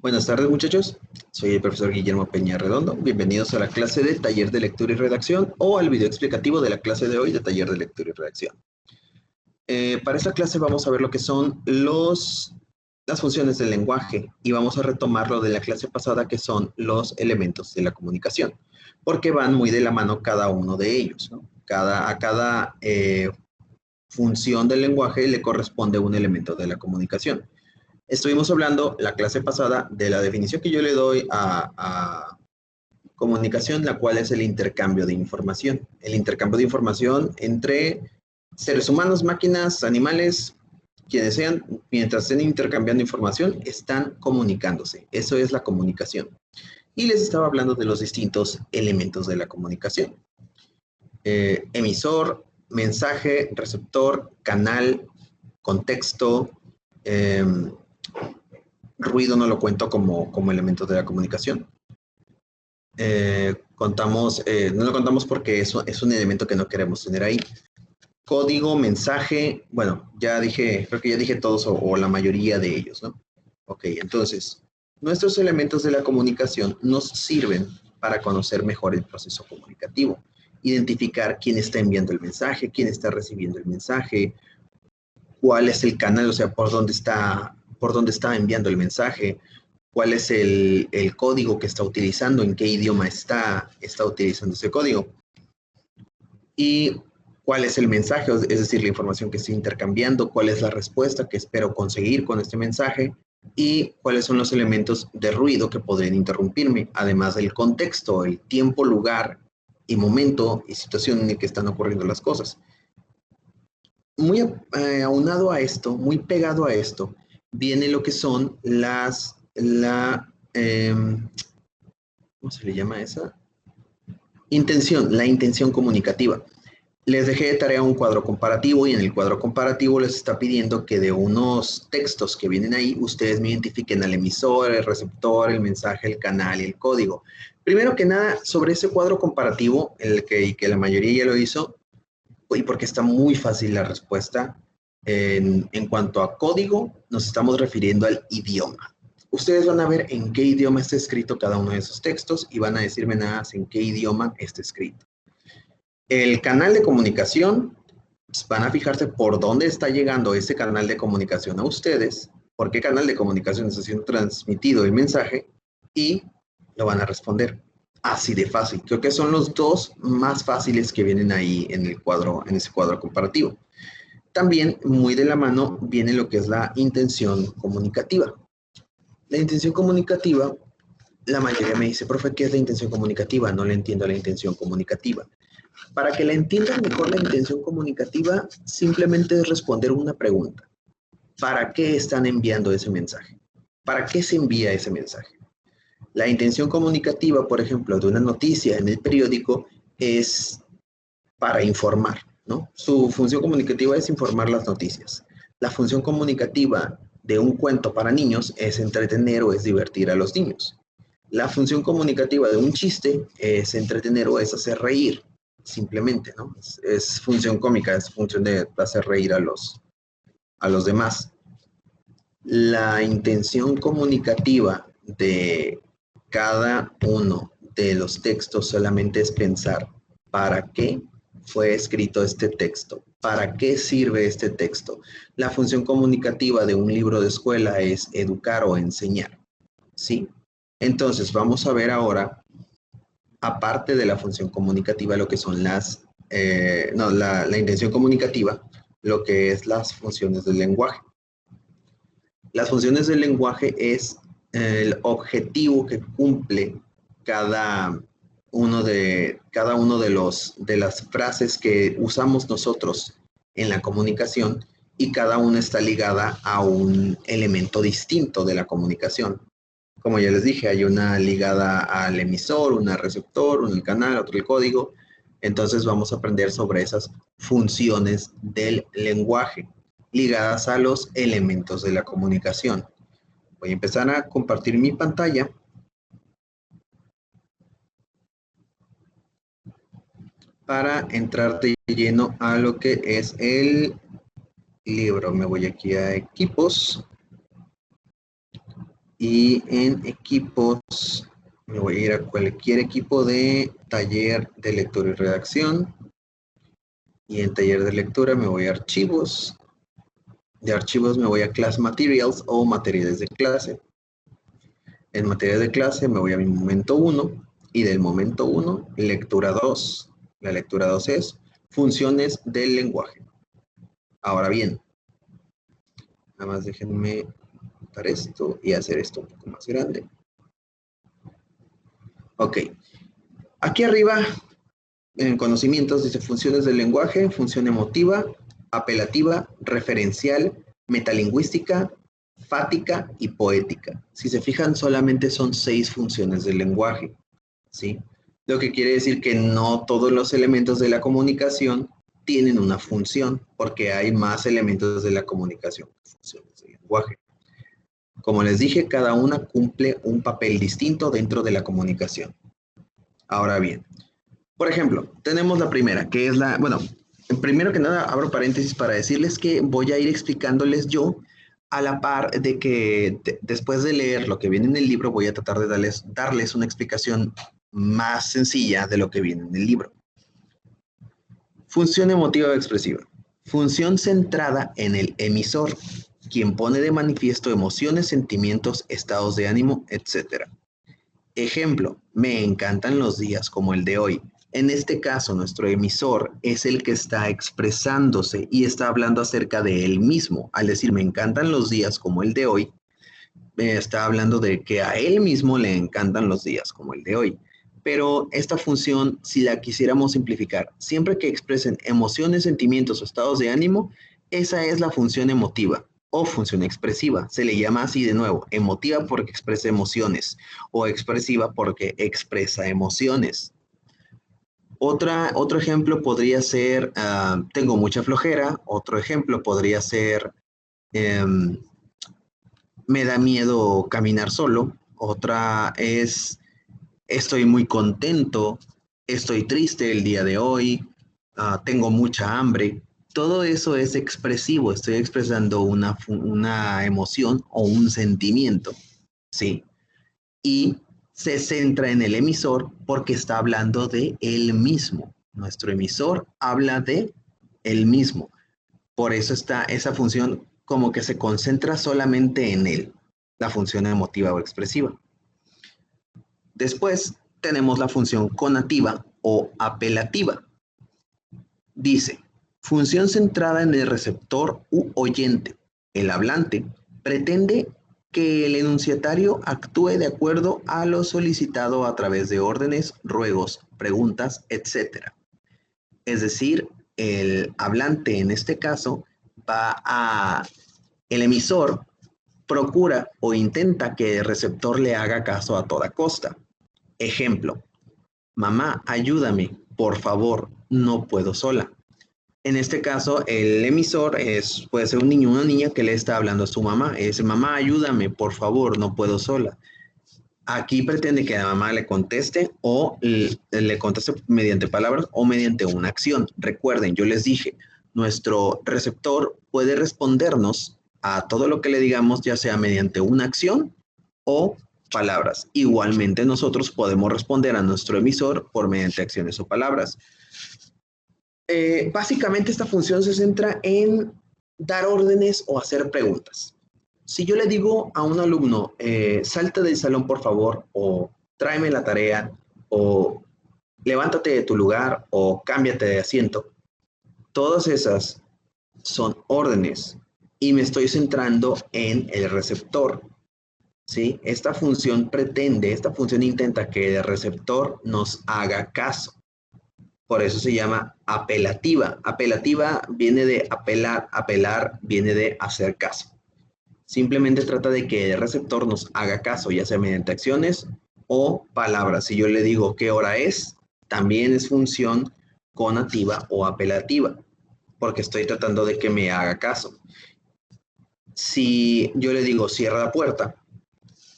Buenas tardes, muchachos. Soy el profesor Guillermo Peña Redondo. Bienvenidos a la clase de Taller de Lectura y Redacción o al video explicativo de la clase de hoy de Taller de Lectura y Redacción. Para esta clase vamos a ver lo que son las funciones del lenguaje y vamos a retomar lo de la clase pasada, que son los elementos de la comunicación, porque van muy de la mano cada uno de ellos, ¿no? A cada función del lenguaje le corresponde un elemento de la comunicación. Estuvimos hablando la clase pasada de la definición que yo le doy a comunicación, la cual es el intercambio de información. El intercambio de información entre seres humanos, máquinas, animales, quienes sean, mientras estén intercambiando información, están comunicándose. Eso es la comunicación. Y les estaba hablando de los distintos elementos de la comunicación. Emisor, mensaje, receptor, canal, contexto, ruido no lo cuento como elemento de la comunicación. No lo contamos porque eso es un elemento que no queremos tener ahí. Código, mensaje, bueno, creo que ya dije todos o la mayoría de ellos, ¿no? Ok, entonces, nuestros elementos de la comunicación nos sirven para conocer mejor el proceso comunicativo, identificar quién está enviando el mensaje, quién está recibiendo el mensaje, cuál es el canal, o sea, por dónde está enviando el mensaje, cuál es el código que está utilizando, en qué idioma está utilizando ese código, y cuál es el mensaje, es decir, la información que estoy intercambiando, cuál es la respuesta que espero conseguir con este mensaje, y cuáles son los elementos de ruido que podrían interrumpirme, además del contexto, el tiempo, lugar y momento y situación en el que están ocurriendo las cosas. Muy aunado a esto, muy pegado a esto, viene lo que son ¿cómo se le llama esa? La intención comunicativa. Les dejé de tarea un cuadro comparativo y en el cuadro comparativo les está pidiendo que de unos textos que vienen ahí, ustedes me identifiquen al emisor, el receptor, el mensaje, el canal y el código. Primero que nada, sobre ese cuadro comparativo, que la mayoría ya lo hizo, y porque está muy fácil la respuesta, en cuanto a código, nos estamos refiriendo al idioma. Ustedes van a ver en qué idioma está escrito cada uno de esos textos y van a decirme nada más en qué idioma está escrito. El canal de comunicación, van a fijarse por dónde está llegando ese canal de comunicación a ustedes, por qué canal de comunicación está siendo transmitido el mensaje y lo van a responder. Así de fácil. Creo que son los dos más fáciles que vienen ahí en ese cuadro comparativo. También, muy de la mano, viene lo que es la intención comunicativa. La intención comunicativa, la mayoría me dice, profe, ¿qué es la intención comunicativa? No le entiendo la intención comunicativa. Para que la entiendan mejor la intención comunicativa, simplemente es responder una pregunta. ¿Para qué están enviando ese mensaje? ¿Para qué se envía ese mensaje? La intención comunicativa, por ejemplo, de una noticia en el periódico es para informar, ¿no? Su función comunicativa es informar las noticias. La función comunicativa de un cuento para niños es entretener o es divertir a los niños. La función comunicativa de un chiste es entretener o es hacer reír, simplemente, ¿no? Es función cómica, es función de hacer reír a los demás. La intención comunicativa de cada uno de los textos solamente es pensar para qué fue escrito este texto, para qué sirve este texto. La función comunicativa de un libro de escuela es educar o enseñar, ¿sí? Entonces vamos a ver ahora, aparte de la función comunicativa, lo que son la intención comunicativa, lo que es las funciones del lenguaje. Las funciones del lenguaje es el objetivo que cumple cada uno de las frases que usamos nosotros en la comunicación, y cada una está ligada a un elemento distinto de la comunicación. Como ya les dije, hay una ligada al emisor, una al receptor, una al canal, otro al código. Entonces vamos a aprender sobre esas funciones del lenguaje ligadas a los elementos de la comunicación. Voy a empezar a compartir mi pantalla para entrar de lleno a lo que es el libro. Me voy aquí a equipos. Y en equipos, me voy a ir a cualquier equipo de taller de lectura y redacción. Y en taller de lectura me voy a archivos. De archivos me voy a class materials o materiales de clase. En materiales de clase me voy a mi momento 1 y del momento 1, lectura 2. La lectura 2 es funciones del lenguaje. Ahora bien, nada más déjenme quitar esto y hacer esto un poco más grande. Ok. Aquí arriba, en conocimientos, dice funciones del lenguaje, función emotiva, apelativa, referencial, metalingüística, fática y poética. Si se fijan, solamente son 6 funciones del lenguaje, ¿sí? Lo que quiere decir que no todos los elementos de la comunicación tienen una función, porque hay más elementos de la comunicación que funciones del lenguaje. Como les dije, cada una cumple un papel distinto dentro de la comunicación. Ahora bien, por ejemplo, tenemos la primera, que es la, bueno, primero que nada abro paréntesis para decirles que voy a ir explicándoles yo a la par de que después de leer lo que viene en el libro voy a tratar de darles una explicación más sencilla de lo que viene en el libro. Función emotiva o expresiva. Función centrada en el emisor, quien pone de manifiesto emociones, sentimientos, estados de ánimo, etc. Ejemplo, me encantan los días como el de hoy. En este caso, nuestro emisor es el que está expresándose y está hablando acerca de él mismo. Al decir me encantan los días como el de hoy, está hablando de que a él mismo le encantan los días como el de hoy. Pero esta función, si la quisiéramos simplificar, siempre que expresen emociones, sentimientos o estados de ánimo, esa es la función emotiva o función expresiva. Se le llama así de nuevo, emotiva porque expresa emociones o expresiva porque expresa emociones. Otro ejemplo podría ser, tengo mucha flojera. Otro ejemplo podría ser, me da miedo caminar solo. Otra es, estoy muy contento, estoy triste el día de hoy, tengo mucha hambre. Todo eso es expresivo, estoy expresando una emoción o un sentimiento, ¿sí? Y se centra en el emisor porque está hablando de él mismo. Nuestro emisor habla de él mismo. Por eso está esa función como que se concentra solamente en él, la función emotiva o expresiva. Después tenemos la función conativa o apelativa. Dice, función centrada en el receptor u oyente. El hablante pretende que el enunciatario actúe de acuerdo a lo solicitado a través de órdenes, ruegos, preguntas, etc. Es decir, el hablante en este caso el emisor procura o intenta que el receptor le haga caso a toda costa. Ejemplo, mamá, ayúdame, por favor, no puedo sola. En este caso, el emisor puede ser un niño o una niña que le está hablando a su mamá. Es, mamá, ayúdame, por favor, no puedo sola. Aquí pretende que la mamá le conteste o le conteste mediante palabras o mediante una acción. Recuerden, yo les dije, nuestro receptor puede respondernos a todo lo que le digamos, ya sea mediante una acción o palabras. Igualmente, nosotros podemos responder a nuestro emisor por mediante acciones o palabras. Básicamente, esta función se centra en dar órdenes o hacer preguntas. Si yo le digo a un alumno, salte del salón por favor, o tráeme la tarea, o levántate de tu lugar, o cámbiate de asiento, todas esas son órdenes y me estoy centrando en el receptor, ¿sí? Esta función intenta que el receptor nos haga caso. Por eso se llama apelativa. Apelativa viene de apelar, apelar viene de hacer caso. Simplemente trata de que el receptor nos haga caso, ya sea mediante acciones o palabras. Si yo le digo qué hora es, también es función conativa o apelativa, porque estoy tratando de que me haga caso. Si yo le digo cierra la puerta,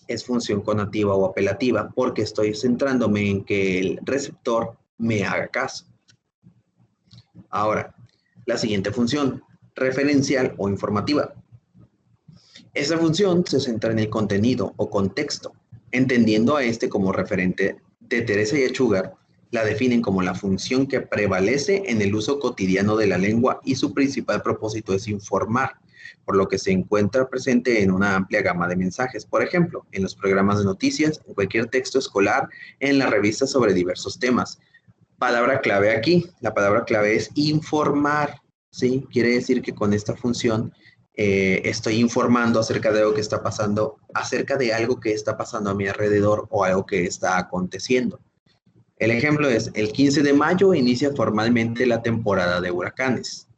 es función conativa o apelativa, porque estoy centrándome en que el receptor me haga caso. Ahora, la siguiente función, referencial o informativa. Esa función se centra en el contenido o contexto, entendiendo a este como referente de Teresa y Echugar, la definen como la función que prevalece en el uso cotidiano de la lengua y su principal propósito es informar, por lo que se encuentra presente en una amplia gama de mensajes, por ejemplo, en los programas de noticias, en cualquier texto escolar, en las revistas sobre diversos temas. Palabra clave aquí, la palabra clave es informar, ¿sí? Quiere decir que con esta función estoy informando acerca de algo que está pasando, acerca de algo que está pasando a mi alrededor o algo que está aconteciendo. El ejemplo es, el 15 de mayo inicia formalmente la temporada de huracanes.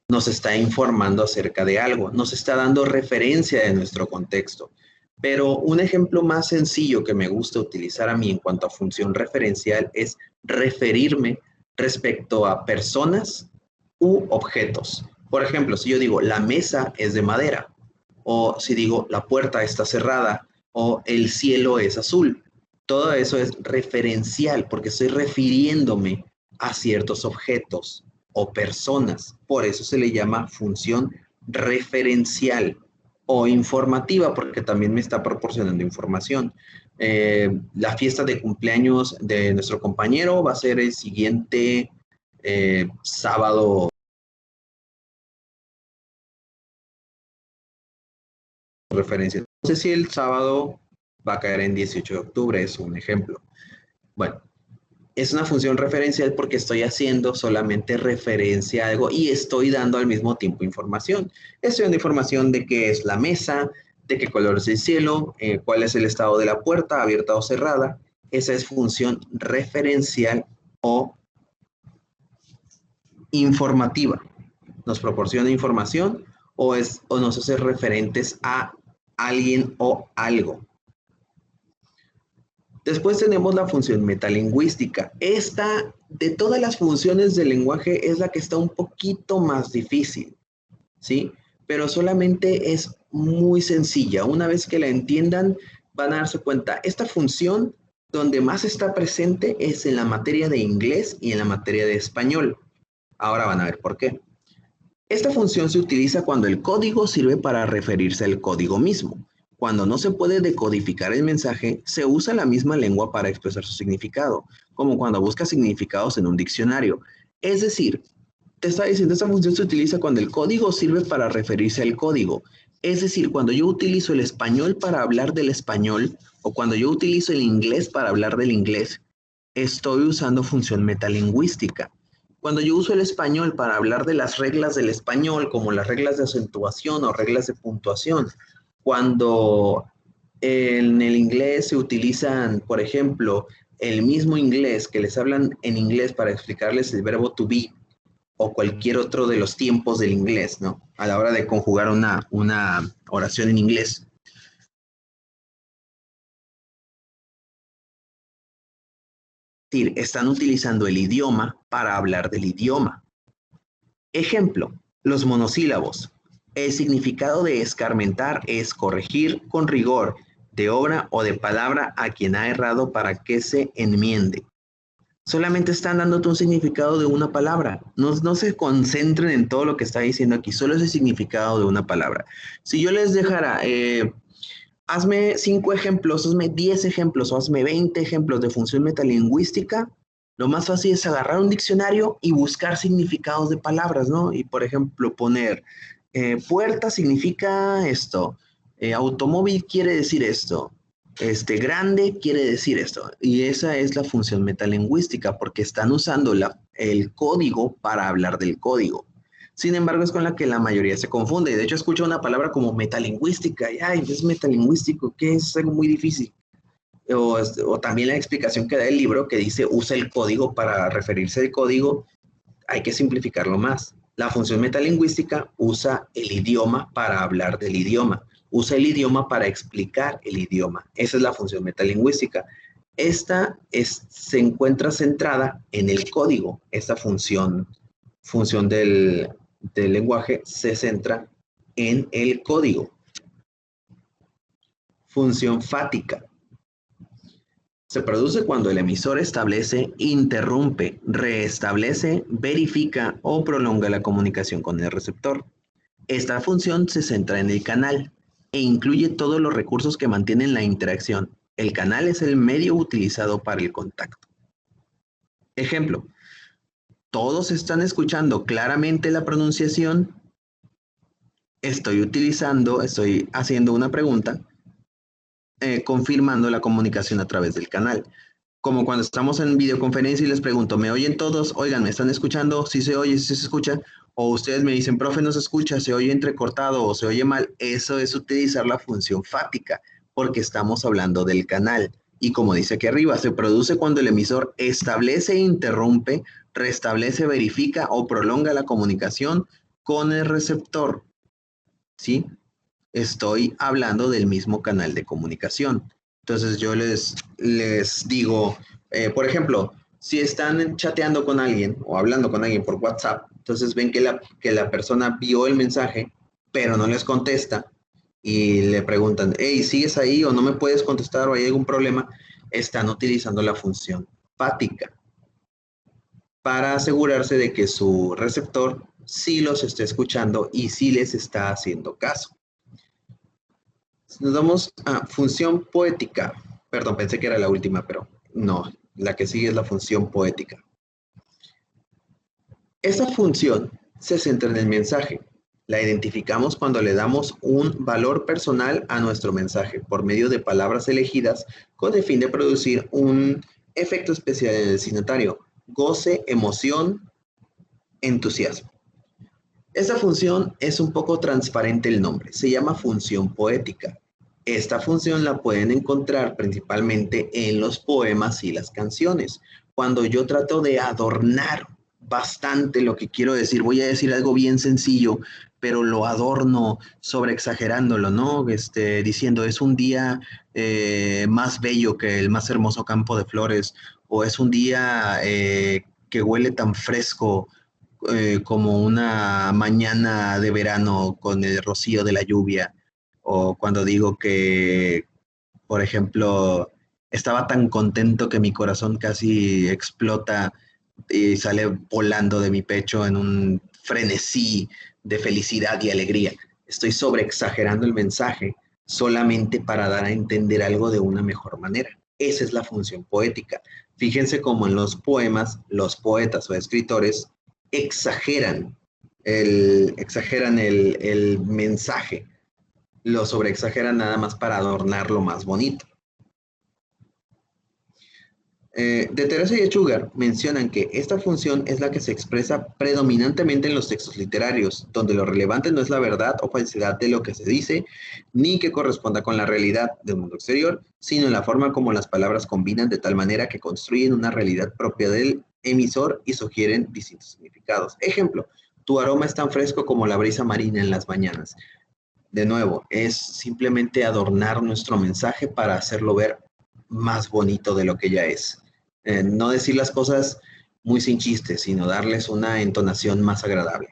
Nos está informando acerca de algo, nos está dando referencia de nuestro contexto. Pero un ejemplo más sencillo que me gusta utilizar a mí en cuanto a función referencial es referirme respecto a personas u objetos. Por ejemplo, si yo digo la mesa es de madera, o si digo la puerta está cerrada, o el cielo es azul. Todo eso es referencial porque estoy refiriéndome a ciertos objetos o personas. Por eso se le llama función referencial o informativa porque también me está proporcionando información. La fiesta de cumpleaños de nuestro compañero va a ser el siguiente sábado. Referencia. No sé si el sábado va a caer en 18 de octubre, es un ejemplo. Bueno, es una función referencial porque estoy haciendo solamente referencia a algo y estoy dando al mismo tiempo información. Estoy dando información de qué es la mesa, de qué color es el cielo, cuál es el estado de la puerta, abierta o cerrada. Esa es función referencial o informativa. Nos proporciona información o nos hace referentes a alguien o algo. Después tenemos la función metalingüística. Esta, de todas las funciones del lenguaje, es la que está un poquito más difícil, ¿sí? Pero solamente es muy sencilla. Una vez que la entiendan, van a darse cuenta. Esta función, donde más está presente, es en la materia de inglés y en la materia de español. Ahora van a ver por qué. Esta función se utiliza cuando el código sirve para referirse al código mismo. Cuando no se puede decodificar el mensaje, se usa la misma lengua para expresar su significado, como cuando busca significados en un diccionario. Es decir, te está diciendo, esta función se utiliza cuando el código sirve para referirse al código. Es decir, cuando yo utilizo el español para hablar del español o cuando yo utilizo el inglés para hablar del inglés, estoy usando función metalingüística. Cuando yo uso el español para hablar de las reglas del español, como las reglas de acentuación o reglas de puntuación, cuando en el inglés se utilizan, por ejemplo, el mismo inglés que les hablan en inglés para explicarles el verbo to be o cualquier otro de los tiempos del inglés, ¿no? A la hora de conjugar una oración en inglés. Es decir, están utilizando el idioma para hablar del idioma. Ejemplo, los monosílabos. El significado de escarmentar es corregir con rigor de obra o de palabra a quien ha errado para que se enmiende. Solamente están dándote un significado de una palabra. No se concentren en todo lo que está diciendo aquí, solo es el significado de una palabra. Si yo les dejara, hazme 5 ejemplos, hazme 10 ejemplos o hazme 20 ejemplos de función metalingüística, lo más fácil es agarrar un diccionario y buscar significados de palabras, ¿no? Y por ejemplo poner puerta significa esto, automóvil quiere decir esto, grande quiere decir esto. Y esa es la función metalingüística porque están usando el código para hablar del código. Sin embargo, es con la que la mayoría se confunde. Y de hecho, escucho una palabra como metalingüística. Y, ay, es metalingüístico, ¿qué es? Es algo muy difícil. O también la explicación que da el libro que dice usa el código para referirse al código. Hay que simplificarlo más. La función metalingüística usa el idioma para hablar del idioma. Usa el idioma para explicar el idioma. Esa es la función metalingüística. Esta se encuentra centrada en el código. Esta función del lenguaje se centra en el código. Función fática. Se produce cuando el emisor establece, interrumpe, reestablece, verifica o prolonga la comunicación con el receptor. Esta función se centra en el canal. e incluye todos los recursos que mantienen la interacción. El canal es el medio utilizado para el contacto. Ejemplo, todos están escuchando claramente la pronunciación. Estoy haciendo una pregunta, confirmando la comunicación a través del canal. Como cuando estamos en videoconferencia y les pregunto, ¿me oyen todos? Oigan, ¿me están escuchando? ¿Sí se oye? ¿Sí se escucha? O ustedes me dicen, profe, no se escucha, se oye entrecortado o se oye mal. Eso es utilizar la función fática, porque estamos hablando del canal. Y como dice aquí arriba, se produce cuando el emisor establece e interrumpe, restablece, verifica o prolonga la comunicación con el receptor. ¿Sí? Estoy hablando del mismo canal de comunicación. Entonces yo les digo, por ejemplo, si están chateando con alguien o hablando con alguien por WhatsApp, entonces ven que la persona vio el mensaje, pero no les contesta y le preguntan, hey, ¿sigues ahí o no me puedes contestar o hay algún problema? Están utilizando la función fática para asegurarse de que su receptor sí los está escuchando y sí les está haciendo caso. Nos vamos a función poética. Perdón, pensé que era la última, pero no. La que sigue es la función poética. Esta función se centra en el mensaje. La identificamos cuando le damos un valor personal a nuestro mensaje por medio de palabras elegidas con el fin de producir un efecto especial en el destinatario. Goce, emoción, entusiasmo. Esta función es un poco transparente el nombre, se llama función poética. Esta función la pueden encontrar principalmente en los poemas y las canciones. Cuando yo trato de adornar bastante lo que quiero decir, voy a decir algo bien sencillo, pero lo adorno sobreexagerándolo, ¿no? Diciendo es un día más bello que el más hermoso campo de flores, o es un día que huele tan fresco como una mañana de verano con el rocío de la lluvia, o cuando digo que, por ejemplo, estaba tan contento que mi corazón casi explota y sale volando de mi pecho en un frenesí de felicidad y alegría. Estoy sobreexagerando el mensaje solamente para dar a entender algo de una mejor manera. Esa es la función poética. Fíjense cómo en los poemas, los poetas o escritores exageran el mensaje, lo sobreexageran nada más para adornarlo más bonito. De Teresa y Echugar mencionan que esta función es la que se expresa predominantemente en los textos literarios, donde lo relevante no es la verdad o falsedad de lo que se dice, ni que corresponda con la realidad del mundo exterior, sino la forma como las palabras combinan de tal manera que construyen una realidad propia del emisor y sugieren distintos significados. Ejemplo, tu aroma es tan fresco como la brisa marina en las mañanas. De nuevo, es simplemente adornar nuestro mensaje para hacerlo ver más bonito de lo que ya es. No decir las cosas muy sin chiste, sino darles una entonación más agradable.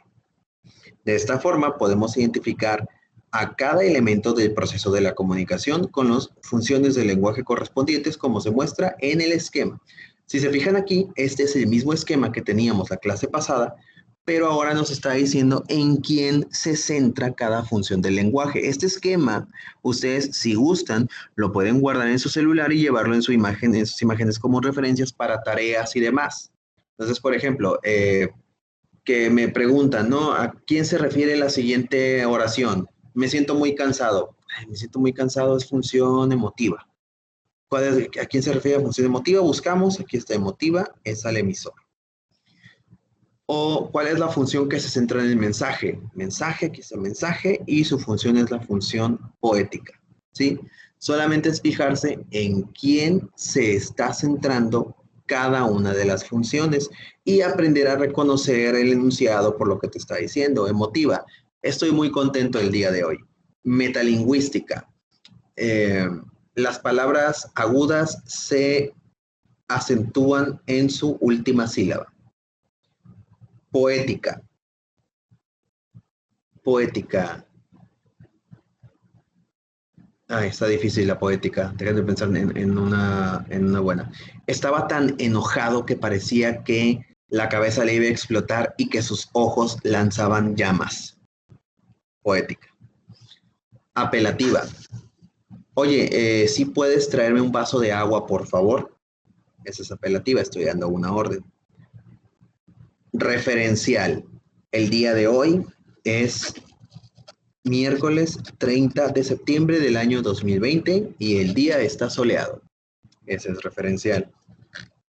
De esta forma podemos identificar a cada elemento del proceso de la comunicación con las funciones del lenguaje correspondientes como se muestra en el esquema. Si se fijan aquí, este es el mismo esquema que teníamos la clase pasada, pero ahora nos está diciendo en quién se centra cada función del lenguaje. Este esquema, ustedes si gustan, lo pueden guardar en su celular y llevarlo en su imagen, en sus imágenes como referencias para tareas y demás. Entonces, por ejemplo, que me preguntan, ¿no? ¿A quién se refiere la siguiente oración? Me siento muy cansado. Ay, me siento muy cansado es función emotiva. ¿A quién se refiere la función emotiva? Buscamos, aquí está emotiva, es al emisor. O cuál es la función que se centra en el mensaje. Mensaje, aquí está el mensaje, y su función es la función poética, ¿sí? Solamente es fijarse en quién se está centrando cada una de las funciones y aprender a reconocer el enunciado por lo que te está diciendo. Emotiva, estoy muy contento el día de hoy. Metalingüística, las palabras agudas se acentúan en su última sílaba. Poética, poética. Está difícil la poética. Déjame pensar en una buena. Estaba tan enojado que parecía que la cabeza le iba a explotar y que sus ojos lanzaban llamas. Poética. Apelativa. Oye, ¿sí puedes traerme un vaso de agua, por favor? Esa es apelativa, estoy dando una orden. Referencial. El día de hoy es miércoles 30 de septiembre del año 2020 y el día está soleado. Ese es referencial.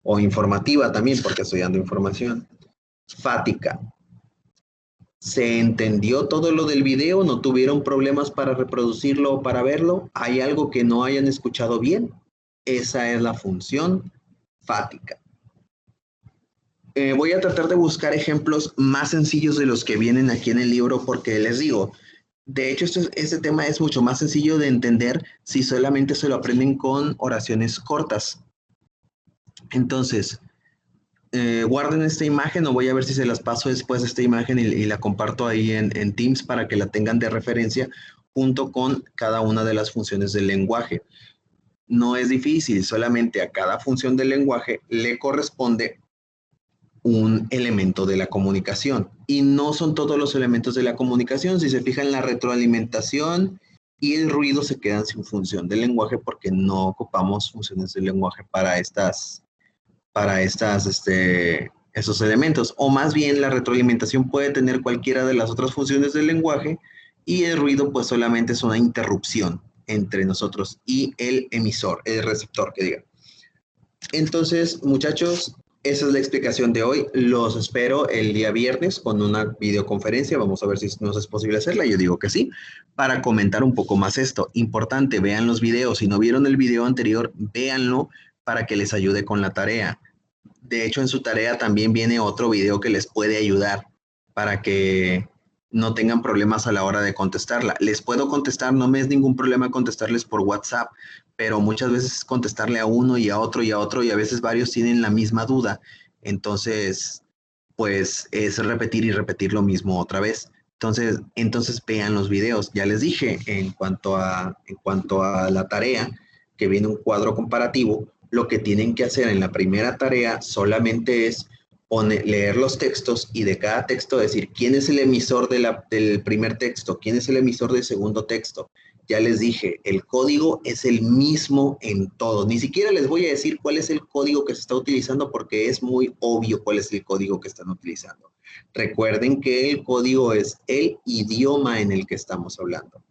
O informativa también, porque estoy dando información. Fática. ¿Se entendió todo lo del video? ¿No tuvieron problemas para reproducirlo o para verlo? ¿Hay algo que no hayan escuchado bien? Esa es la función fática. Voy a tratar de buscar ejemplos más sencillos de los que vienen aquí en el libro porque les digo, de hecho este tema es mucho más sencillo de entender si solamente se lo aprenden con oraciones cortas. Entonces, guarden esta imagen o voy a ver si se las paso después de esta imagen y la comparto ahí en Teams para que la tengan de referencia junto con cada una de las funciones del lenguaje. No es difícil, solamente a cada función del lenguaje le corresponde un elemento de la comunicación. Y no son todos los elementos de la comunicación. Si se fijan, la retroalimentación y el ruido se quedan sin función del lenguaje porque no ocupamos funciones del lenguaje para esos elementos. O más bien, la retroalimentación puede tener cualquiera de las otras funciones del lenguaje y el ruido pues solamente es una interrupción entre nosotros y el emisor, el receptor, que diga. Entonces, muchachos, esa es la explicación de hoy. Los espero el día viernes con una videoconferencia. Vamos a ver si nos es posible hacerla. Yo digo que sí, para comentar un poco más esto. Importante, vean los videos. Si no vieron el video anterior, véanlo para que les ayude con la tarea. De hecho, en su tarea también viene otro video que les puede ayudar para que no tengan problemas a la hora de contestarla. Les puedo contestar, no me es ningún problema contestarles por WhatsApp, pero muchas veces contestarle a uno y a otro y a otro y a veces varios tienen la misma duda. Entonces, pues es repetir y repetir lo mismo otra vez. Entonces vean los videos. Ya les dije, en cuanto a la tarea, que viene un cuadro comparativo, lo que tienen que hacer en la primera tarea solamente es leer los textos y de cada texto decir quién es el emisor del primer texto, quién es el emisor del segundo texto. Ya les dije, el código es el mismo en todos. Ni siquiera les voy a decir cuál es el código que se está utilizando porque es muy obvio cuál es el código que están utilizando. Recuerden que el código es el idioma en el que estamos hablando.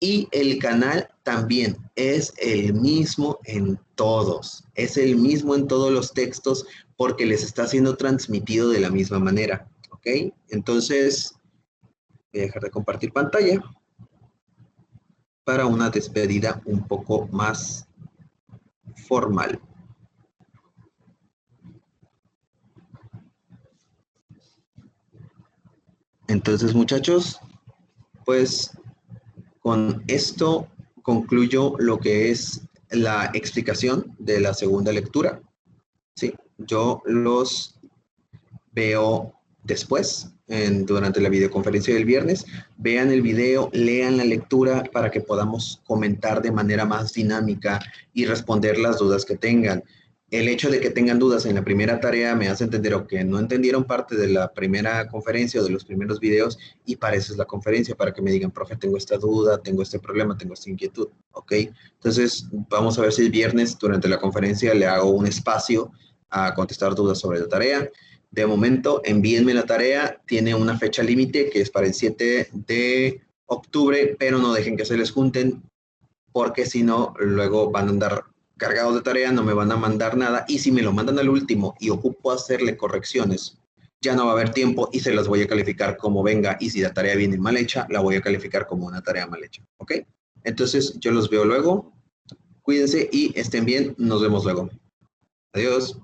Y el canal también es el mismo en todos. Es el mismo en todos los textos porque les está siendo transmitido de la misma manera. ¿Ok? Entonces, voy a dejar de compartir pantalla para una despedida un poco más formal. Entonces, muchachos, pues con esto concluyo lo que es la explicación de la segunda lectura. Sí, yo los veo después, durante la videoconferencia del viernes. Vean el video, lean la lectura para que podamos comentar de manera más dinámica y responder las dudas que tengan. El hecho de que tengan dudas en la primera tarea me hace entender o que no entendieron parte de la primera conferencia o de los primeros videos y para eso es la conferencia, para que me digan, profe, tengo esta duda, tengo este problema, tengo esta inquietud, ¿ok? Entonces, vamos a ver si el viernes durante la conferencia le hago un espacio a contestar dudas sobre la tarea. De momento, envíenme la tarea, tiene una fecha límite que es para el 7 de octubre, pero no dejen que se les junten porque si no, luego van a andar cargados de tarea, no me van a mandar nada y si me lo mandan al último y ocupo hacerle correcciones, ya no va a haber tiempo y se las voy a calificar como venga y si la tarea viene mal hecha, la voy a calificar como una tarea mal hecha, ¿ok? Entonces, yo los veo luego, cuídense y estén bien, nos vemos luego. Adiós.